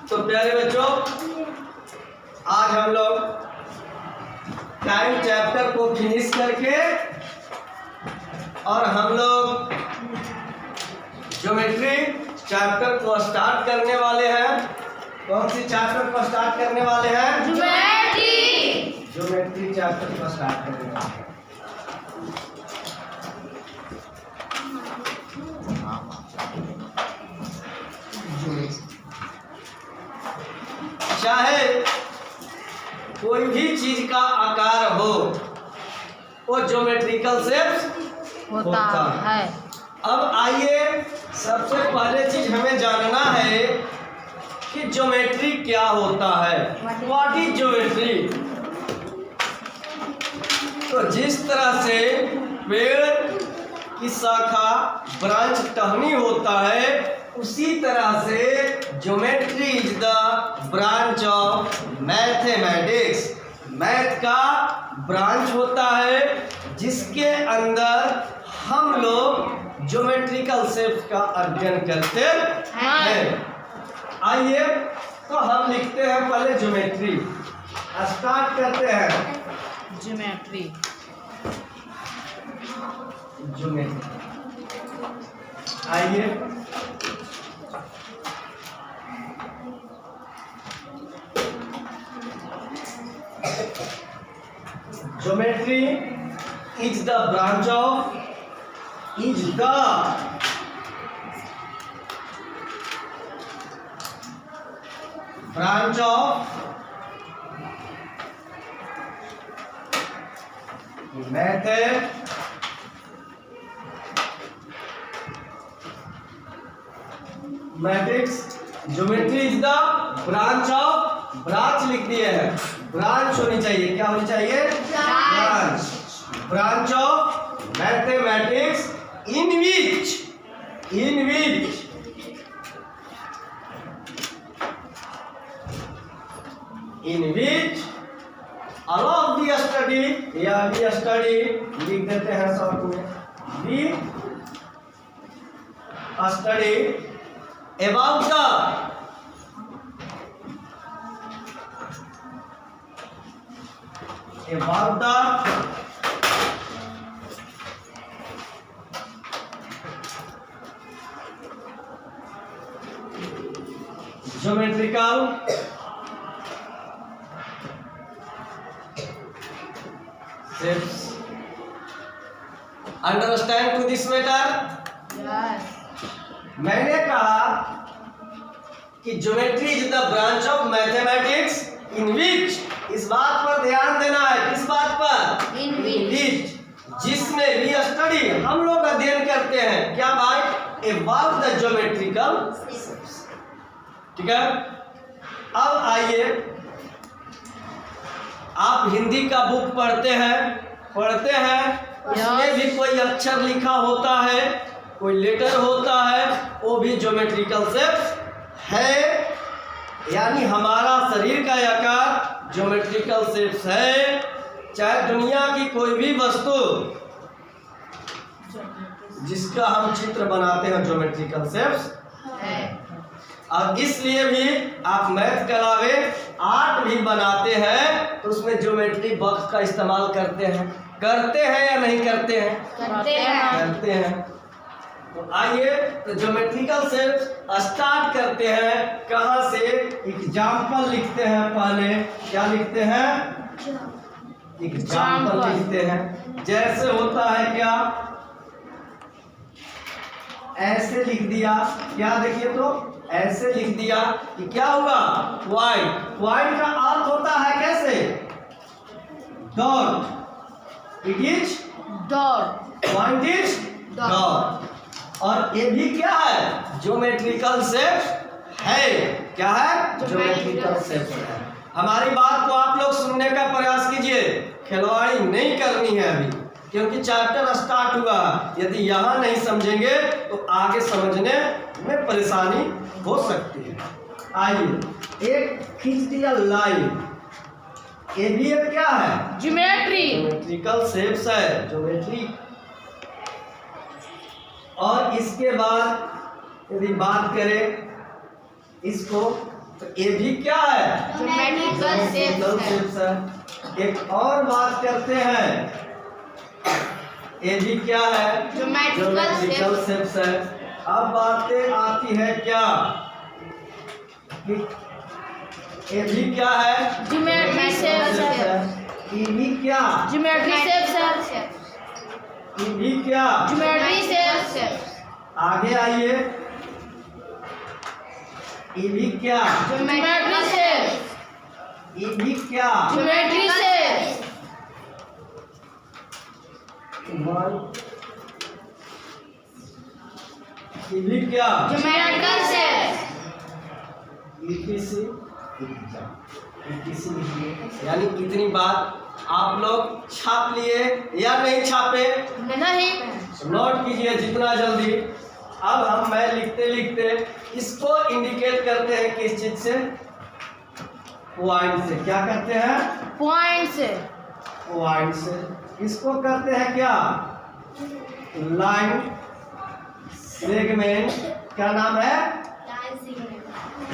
तो प्यारे बच्चों, आज हम लोग टाइम चैप्टर को फिनिश करके और हम लोग ज्योमेट्री चैप्टर को स्टार्ट करने वाले हैं। कौन सी चैप्टर को स्टार्ट करने वाले हैं? ज्योमेट्री चैप्टर को स्टार्ट करने वाले हैं। चाहे कोई भी चीज का आकार हो, वो ज्योमेट्रिकल शेप्स होता है। अब आइए, सबसे पहले चीज हमें जानना है कि ज्योमेट्री क्या होता है। What is geometry? तो जिस तरह से पेड़ की शाखा ब्रांच टहनी होता है, उसी तरह से geometry is the branch of mathematics. Math का ब्रांच होता है जिसके अंदर हम लोग ज्योमेट्रिकल शेप्स का अध्ययन करते हैं। आइए, तो हम लिखते हैं पहले ज्योमेट्री। स्टार्ट करते हैं ज्योमेट्री। आइए, geometry is the branch of mathematics. Geometry is the branch of, branch लिख दिए हैं, ब्रांच होनी चाहिए। क्या होनी चाहिए? Branch of mathematics in which all of the study, या दी स्टडी लिख देते हैं शॉर्ट में, दी study about the geometrical shapes. Understand to this matter? Yes. मैंने कहा कि geometry is the branch of mathematics in which, इस बात पर ध्यान देना है। किस बात पर? इन विच, जिसमें वी स्टडी, हम लोग अध्ययन करते हैं। क्या भाई? About the geometrical. ठीक है। अब आइए, आप हिंदी का बुक पढ़ते हैं, उसमें भी कोई अक्षर लिखा होता है, कोई लेटर होता है, वो भी ज्योमेट्रिकल शेप्स है। यानी हमारा शरीर का आकार ज्योमेट्रिकल शेप्स है। चाहे दुनिया की कोई भी वस्तु जिसका हम चित्र बनाते हैं, ज्योमेट्रिकल शेप्स है। और इसलिए भी आप मैथ के अलावे आर्ट भी बनाते हैं, तो उसमें ज्योमेट्री बॉक्स का इस्तेमाल करते हैं या नहीं करते हैं? करते हैं। तो आइए, तो ज्योमेट्रिकल शेप्स स्टार्ट करते हैं। कहाँ से? एग्जाम्पल लिखते हैं पहले। क्या लिखते हैं? एग्जाम्पल लिखते हैं। जैसे होता है क्या, ऐसे लिख दिया। क्या देखिए, तो ऐसे लिख दिया कि क्या हुआ? पॉइंट का अर्थ होता है कैसे? Dot. It is dot. Point is dot. और ये भी क्या है? ज्योमेट्रिकल शेप है। क्या है? ज्योमेट्रिकल शेप है। हमारी बात को आप लोग सुनने का प्रयास कीजिए, खिलवाड़ी नहीं करनी है अभी, क्योंकि चैप्टर स्टार्ट हुआ। यदि यहाँ नहीं समझेंगे तो आगे समझने में परेशानी हो सकती है। आइए, एक खींच दिया लाइन, ये भी एक क्या है? ज्योमेट्रिकल शेप्स है, ज्योमेट्री। और इसके बाद यदि बात करें इसको तो ए भी क्या है? ज्योमेट्रिकल शेप्स है। एक और बात करते हैं, ए भी क्या है? ज्योमेट्रिकल शेप्स है। अब बातें आती है क्या कि ए भी क्या है? ज्योमेट्री शेप्स है। ई भी क्या? ज्योमेट्री शेप्स है। ई भी क्या? ज्योमेट्री शेप्स है। आगे आइए, ई भी क्या? Geometry shapes. ई भी क्या? Geometry shapes. ई भी क्या? Geometrical shapes. यानी इतनी बात आप लोग छाप लिए या नहीं छापे? नहीं। नोट कीजिए जितना जल्दी। अब मैं लिखते लिखते इसको इंडिकेट करते हैं किस चीज से? पॉइंट से। क्या करते हैं? पॉइंट से। पॉइंट से। इसको करते हैं क्या? Line segment. क्या नाम है?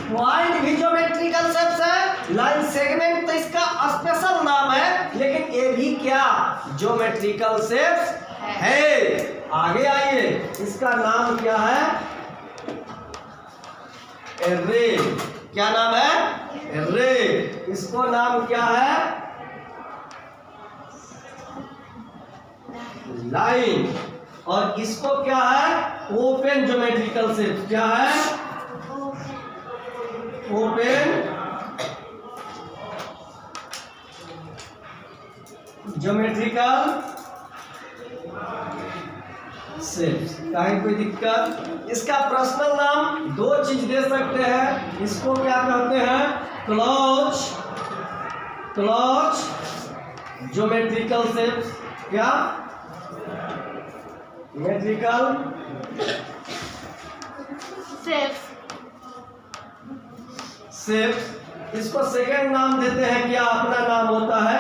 पॉइंट भी ज्योमेट्रिकल शेप्स है। लाइन सेगमेंट तो इसका स्पेशल नाम है, लेकिन ये भी क्या? ज्योमेट्रिकल शेप्स है। आगे आइए, इसका नाम क्या है? एरे। क्या नाम है? एरे। इसको नाम क्या है? लाइन। और इसको क्या है? Open geometrical shapes. क्या है? Open geometrical shapes. कहीं कोई दिक्कत? इसका पर्सनल नाम दो चीज दे सकते हैं। इसको क्या कहते हैं? Close geometrical shapes. क्या? Geometrical shapes. शेप्स। इसको सेकंड नाम देते हैं क्या? अपना नाम होता है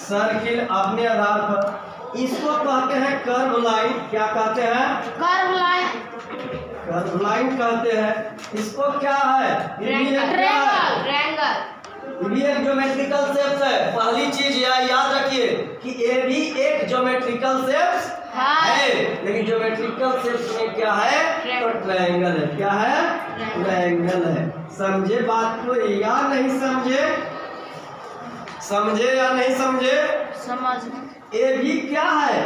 सर्किल, अपने आधार पर। इसको कहते हैं कर्व लाइन। क्या कहते हैं? Curve line. कर्व लाइन कहते हैं। इसको क्या है? ट्रायंगल। ये भी एक ज्योमेट्रिकल शेप्स है। पहली चीज याद रखिए कि ये भी एक ज्योमेट्रिकल शेप्स है, लेकिन ज्योमेट्रिकल शेप्स में क्या है? तो ट्रायंगल है। क्या है? ट्रायंगल है। समझे बात को या नहीं समझे? समझे या नहीं समझे? समझ। ये भी क्या है?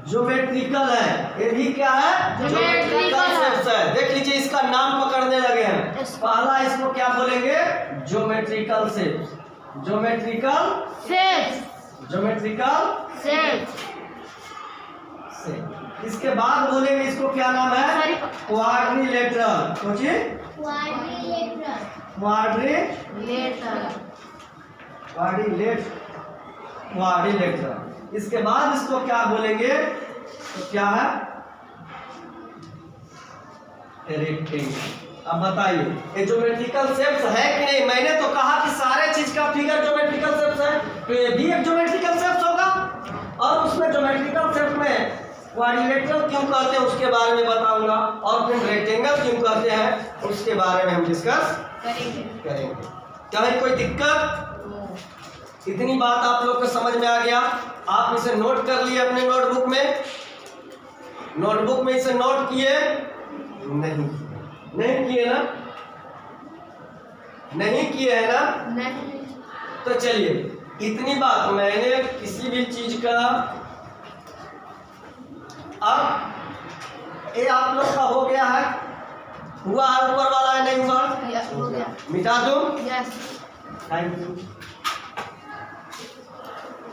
ज्योमेट्रिकल है। ये भी क्या है? ज्योमेट्रिकल शेप्स है। देख लीजिए, इसका नाम पकड़ने लगे हैं। पहला इसको क्या बोलेंगे? Geometrical shapes. Geometrical shapes. Geometrical shapes. इसके बाद बोलेंगे इसको क्या नाम है? क्वाड्रिलेटरल। सोचिए, क्वाड्रिलेटरल। इसके बाद इसको क्या बोलेंगे? तो क्या है? रेक्टेंगल। अब बताइए, ये ज्योमेट्रिकल शेप्स है कि नहीं? मैंने तो कहा कि सारे चीज का फिगर ज्योमेट्रिकल शेप्स है, तो ये भी एक ज्योमेट्रिकल शेप्स होगा। और उसमें ज्योमेट्रिकल शेप्स में क्वाड्रिलेटरल क्यों कहते हैं उसके बारे में बताऊंगा, और फिर रेक्टेंगल क्यों कहते हैं उसके बारे में हम डिस्कस करेंगे। कहीं कोई दिक्कत? इतनी बात आप लोग को समझ में आ गया? आप इसे नोट कर लिए अपने नोटबुक में? नोटबुक में इसे नोट किए? नहीं किए ना? नहीं किए है ना? नहीं। तो चलिए, इतनी बात मैंने किसी भी चीज का, अब ये आप लोग का हो गया है। हुआ है ऊपर वाला है? नहीं हुआ? हो गया। मिटा दूं? यस। Thank you.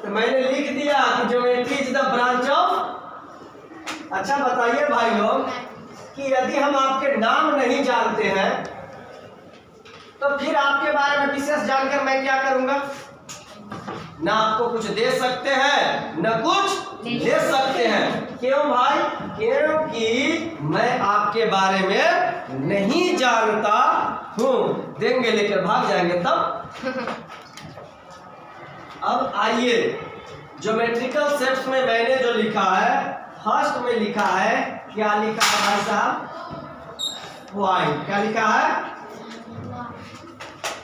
तो मैंने लिख दिया कि geometry is the branch of. अच्छा बताइए भाई लोग कि यदि हम आपके नाम नहीं जानते हैं तो फिर आपके बारे में विशेष जानकर मैं क्या करूंगा? ना आपको कुछ दे सकते हैं न कुछ ले सकते हैं। क्यों भाई? क्योंकि मैं आपके बारे में नहीं जानता हूं। देंगे लेकर भाग जाएंगे तब। अब आइए, ज्योमेट्रिकल शेप्स में मैंने जो लिखा है, फर्स्ट में लिखा है, क्या लिखा है भाई साहब? पॉइंट। क्या लिखा है?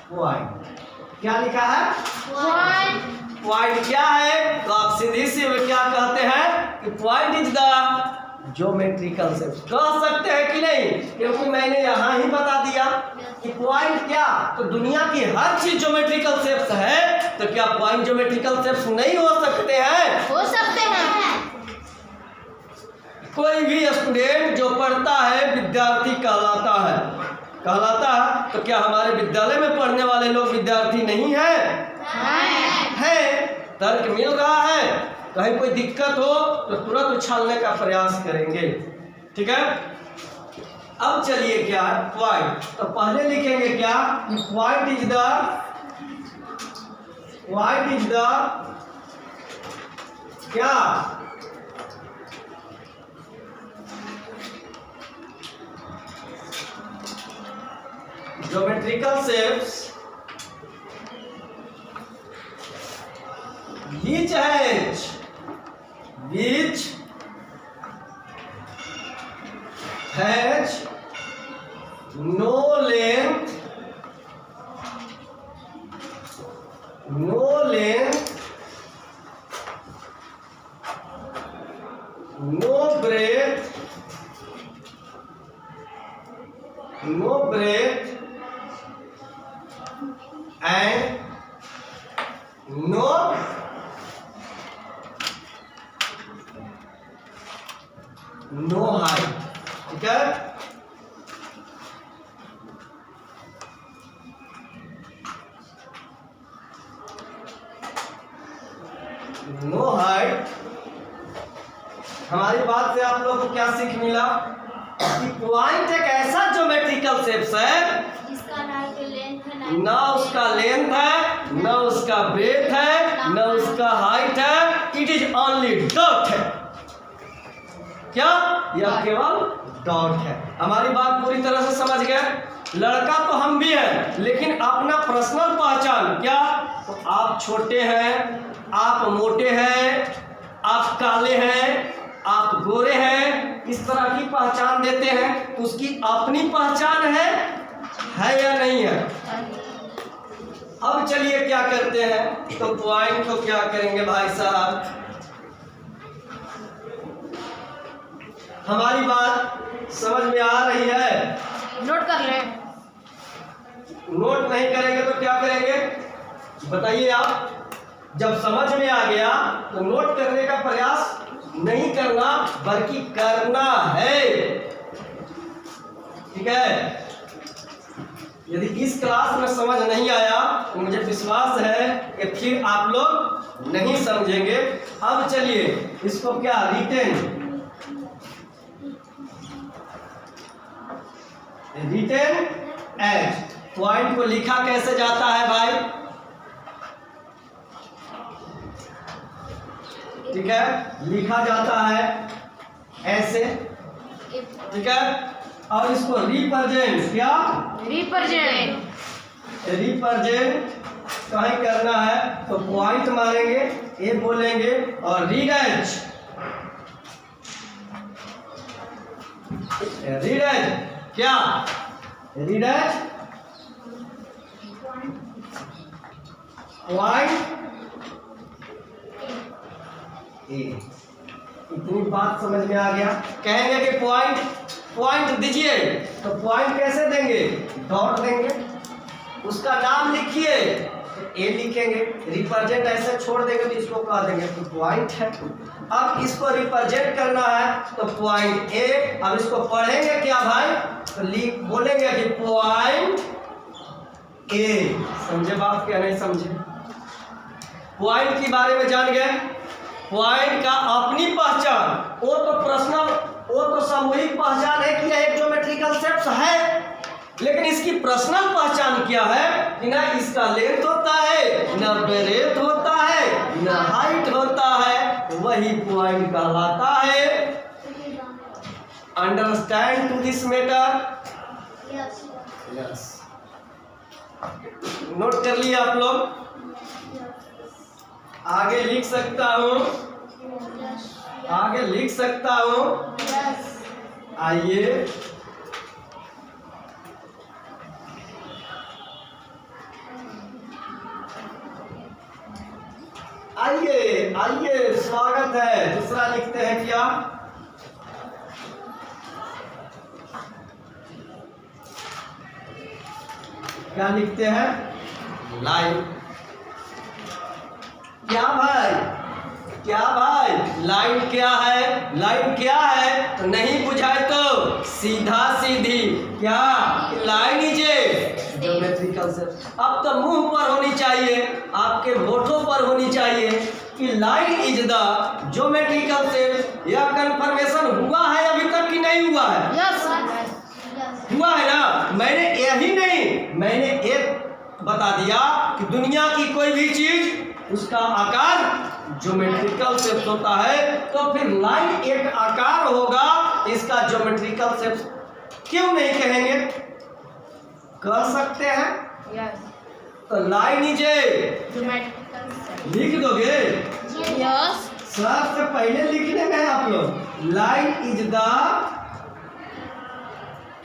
पॉइंट। क्या लिखा है? पॉइंट। पॉइंट क्या है? तो आप सीधी सी में क्या कहते हैं कि point is the geometrical shapes. कह सकते हैं कि नहीं? क्योंकि मैंने यहाँ ही बता दिया कि पॉइंट क्या, तो दुनिया की हर चीज ज्योमेट्रिकल शेप्स है, तो क्या पॉइंट ज्योमेट्रिकल शेप्स नहीं हो सकते हैं? हो सकते हैं। कोई भी स्टूडेंट जो पढ़ता है विद्यार्थी कहलाता है। तो क्या हमारे विद्यालय में पढ़ने वाले लोग विद्यार्थी नहीं है? है। तर्क मिल रहा है। कहीं कोई दिक्कत हो तो तुरंत उछालने का प्रयास करेंगे। ठीक है, अब चलिए क्या पॉइंट, तो पहले लिखेंगे क्या? पॉइंट इज द क्या? Geometrical shapes which has no length, no breadth, and no height। ठीक है, नो हाइट। हमारी बात से आप लोग को क्या सीख मिला? कि पॉइंट एक ऐसा ज्योमेट्रिकल शेप्स है जिसका ना तो लेंथ है ना उसका लेंथ है, ना उसका ब्रेथ है, ना उसका हाइट है। इट इज ओनली डॉट है। क्या? यह केवल डॉट है। हमारी बात पूरी तरह से समझ गए? लड़का तो हम भी हैं, लेकिन अपना पर्सनल पहचान क्या? तो आप छोटे हैं, आप मोटे हैं, आप काले हैं, आप गोरे हैं, इस तरह की पहचान देते हैं। तो उसकी अपनी पहचान है या नहीं है? अब चलिए क्या करते हैं, तो पॉइंट को क्या करेंगे भाई साहब? हमारी बात समझ में आ रही है? नोट कर ले। नोट नहीं करेंगे तो क्या करेंगे बताइए आप? जब समझ में आ गया तो नोट करने का प्रयास नहीं करना, बल्कि करना है। ठीक है, यदि इस क्लास में समझ नहीं आया तो मुझे विश्वास है कि फिर आप लोग नहीं समझेंगे। अब चलिए इसको क्या रिटेन एज पॉइंट को लिखा कैसे जाता है भाई? ठीक है, लिखा जाता है ऐसे। ठीक है, और इसको रिप्रेजेंट क्या? रिप्रेजेंट कहीं करना है तो पॉइंट मारेंगे, ये बोलेंगे, और रीड एज क्या? Read as point A. इतनी बात समझ में आ गया? कहेंगे कि पॉइंट दीजिए, तो पॉइंट कैसे देंगे? डॉट देंगे, उसका नाम लिखिए तो ए लिखेंगे, रिप्रेजेंट ऐसे छोड़ देंगे तो इसको कह देंगे तो पॉइंट है। अब इसको रिप्रेजेंट करना है तो पॉइंट ए। अब इसको पढ़ेंगे क्या भाई? तो बोलेंगे कि पॉइंट ए। समझे बात क्या? नहीं समझे? पॉइंट के बारे में जान गए? पॉइंट का अपनी पहचान, वो तो पर्सनल, वो तो सामूहिक पहचान है कि एक ज्योमेट्रिकल शेप्स है, लेकिन इसकी पर्सनल पहचान क्या है? कि ना इसका लेंथ होता है, ना ब्रेथ होता है, ना हाइट होता है, वही पॉइंट कहलाता है। Understand to this matter? Yes. Note कर लिया आप लोग? आगे लिख सकता हूँ, आगे लिख सकता हूँ। आइए आइए आइए, स्वागत है। दूसरा लिखते हैं क्या? क्या लिखते हैं? लाइन। क्या भाई, क्या भाई, लाइन क्या है? लाइन क्या है? तो नहीं बुझाए तो सीधा सीधी क्या? Line is a geometrical shape. अब तो मुंह पर होनी चाहिए, आपके होठों पर होनी चाहिए कि line is the geometrical shape. यह कंफर्मेशन हुआ है अभी तक कि नहीं हुआ है? यस हुआ है ना? मैंने यही नहीं, मैंने एक बता दिया कि दुनिया की कोई भी चीज उसका आकार ज्योमेट्रिकल शेप होता है, तो फिर लाइन एक आकार होगा, इसका ज्योमेट्रिकल शेप क्यों नहीं कहेंगे? कर सकते हैं। यस तो लाइन इज ए, लिख दोगे? यस सबसे पहले लिखने में आप लोग लाइन इज द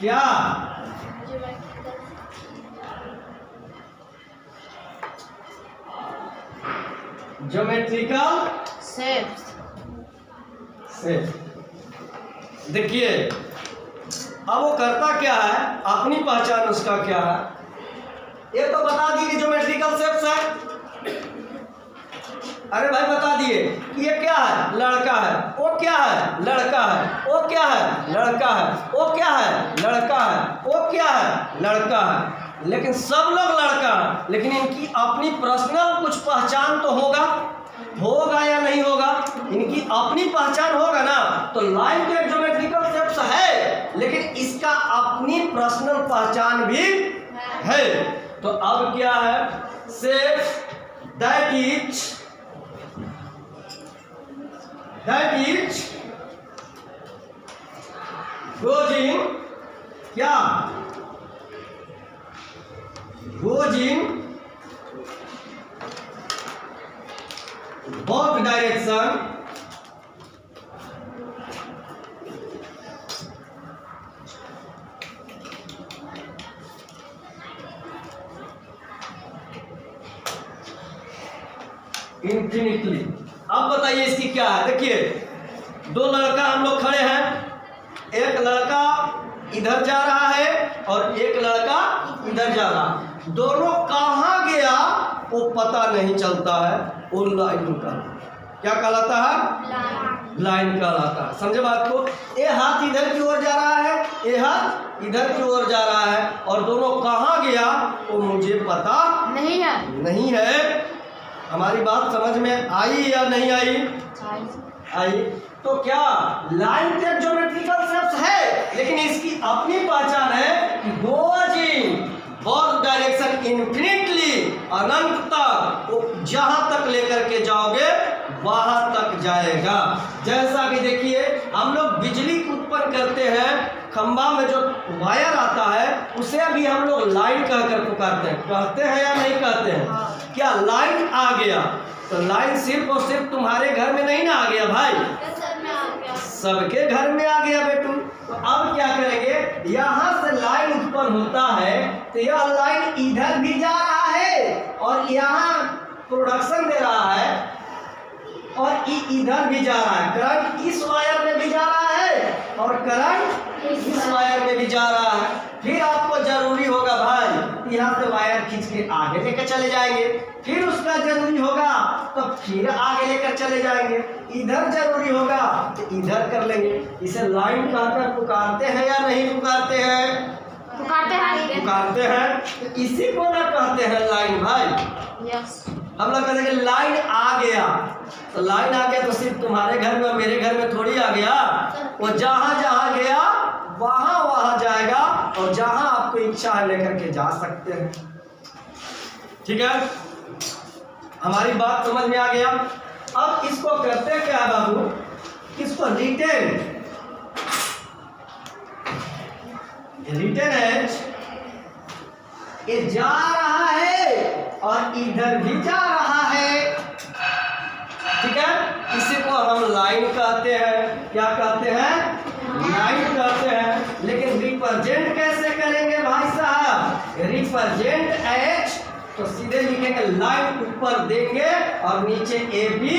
क्या? Geometrical shapes. शेप। देखिए अब वो करता क्या है, अपनी पहचान उसका क्या है, ये तो बता दिए कि ज्योमेट्रिकल शेप्स है। अरे भाई बता दिए कि ये क्या है? लड़का है। वो क्या है? लड़का है। वो क्या है? लड़का है। वो क्या है? लड़का है। वो क्या है? लड़का है। लेकिन सब लोग लड़का है, लेकिन इनकी अपनी पर्सनल कुछ पहचान तो होगा या नहीं होगा? इनकी अपनी पहचान होगा ना। तो लाइन के ज्योमेट्रिकल शेप्स है, लेकिन इसका अपनी पर्सनल पहचान भी है। तो अब क्या है? Shape that is goes in क्या? goes in both direction infinitely। अब बताइए इसकी क्या है? देखिए दो लड़का हम लोग खड़े हैं, एक लड़का इधर जा रहा है और एक लड़का इधर जा रहा है। दोनों कहाँ गया वो पता नहीं चलता है, वो लाइन का क्या कहलाता है? लाइन कहलाता है। समझे बात को? ये हाथ इधर की ओर जा रहा है, ये हाथ इधर की ओर जा रहा है, और दोनों कहाँ गया वो मुझे पता नहीं है। हमारी बात समझ में आई या नहीं आई? आई। तो क्या लाइन के ज्योमेट्रिकल शेप्स है, लेकिन इसकी अपनी पहचान है कि goes in both direction infinitely, अनंत तक, वो जहां तक लेकर के जाओगे वहां तक जाएगा। जैसा कि देखिए हम लोग बिजली उत्पन्न करते हैं, खंभा में जो वायर आता है उसे भी हम लोग लाइन कहकर पुकारते हैं। कहते हैं या नहीं कहते हैं? क्या लाइन आ गया? तो लाइन सिर्फ और सिर्फ तुम्हारे घर में नहीं ना आ गया भाई, सबके घर में आ गया बेटू। तो अब क्या करेंगे? यहाँ से लाइन उत्पन्न होता है, तो यह लाइन इधर भी जा रहा है और यहाँ प्रोडक्शन दे रहा है, और इधर भी जा रहा है। करंट इस वायर में भी जा रहा है और करंट इस वायर में भी जा रहा है। फिर आपको जरूरी होगा भाई यहाँ से वायर खींच के आगे लेकर चले जाएंगे, फिर उसका जरूरी होगा तो फिर आगे लेकर चले जाएंगे, इधर जरूरी होगा तो इधर कर लेंगे। इसे लाइन कहकर पुकारते हैं या नहीं पुकारते हैं? पुकारते हैं। तो इसी को ना कहते हैं लाइन भाई। यस हम लोग कहते हैं लाइन आ गया, तो लाइन आ गया तो सिर्फ तुम्हारे घर में और मेरे घर में थोड़ी आ गया, वो जहां जहां गया वहां वहां जाएगा, और जहां आपको इच्छा है लेकर के जा सकते हैं। ठीक है, हमारी बात समझ में आ गया। अब इसको करते क्या है बाबू? इसको रिटेन एज ये जा रहा है और इधर भी जा रहा है। ठीक है, इसी को हम लाइन कहते हैं। क्या कहते हैं? लाइन कहते हैं। लेकिन रिप्रेजेंट कैसे करेंगे भाई साहब? रिप्रेजेंट एज तो सीधे लिखेंगे, लाइन ऊपर देंगे और नीचे ए बी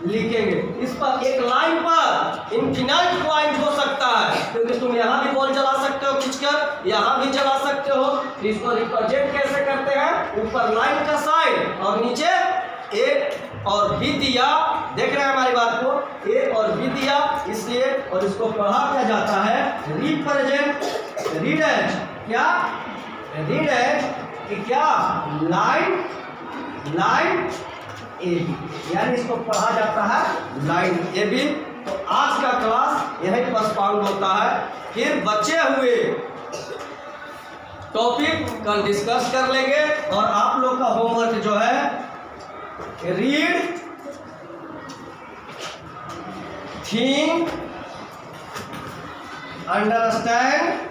लिखेंगे। इस पर एक लाइन पर इनफिनाइट पॉइंट हो सकता है, क्योंकि तुम यहाँ भी बॉल चला सकते हो खींचकर, यहाँ भी चला सकते हो। इसको रिप्रेजेंट कैसे करते हैं, ऊपर लाइन का साइन और नीचे ए और बी दिया। देख रहे हैं हमारी बात को, ए और बी दिया इसलिए, और इसको पढ़ा क्या जाता है, रिप्रेजेंट, रीड एज, क्या रीड एज कि क्या, लाइन, लाइन ए बी, यानी इसको पढ़ा जाता है लाइन ए बी। तो आज का क्लास यही पोस्टपोन्ड होता है, फिर बचे हुए टॉपिक कल डिस्कस कर लेंगे। और आप लोग का होमवर्क जो है, read, think, understand,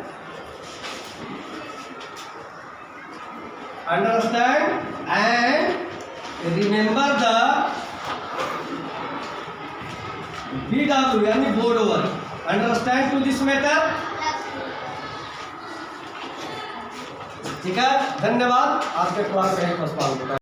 and remember the BW यानी board over. Understand to this matter, ठीक है। धन्यवाद। आज के क्लास में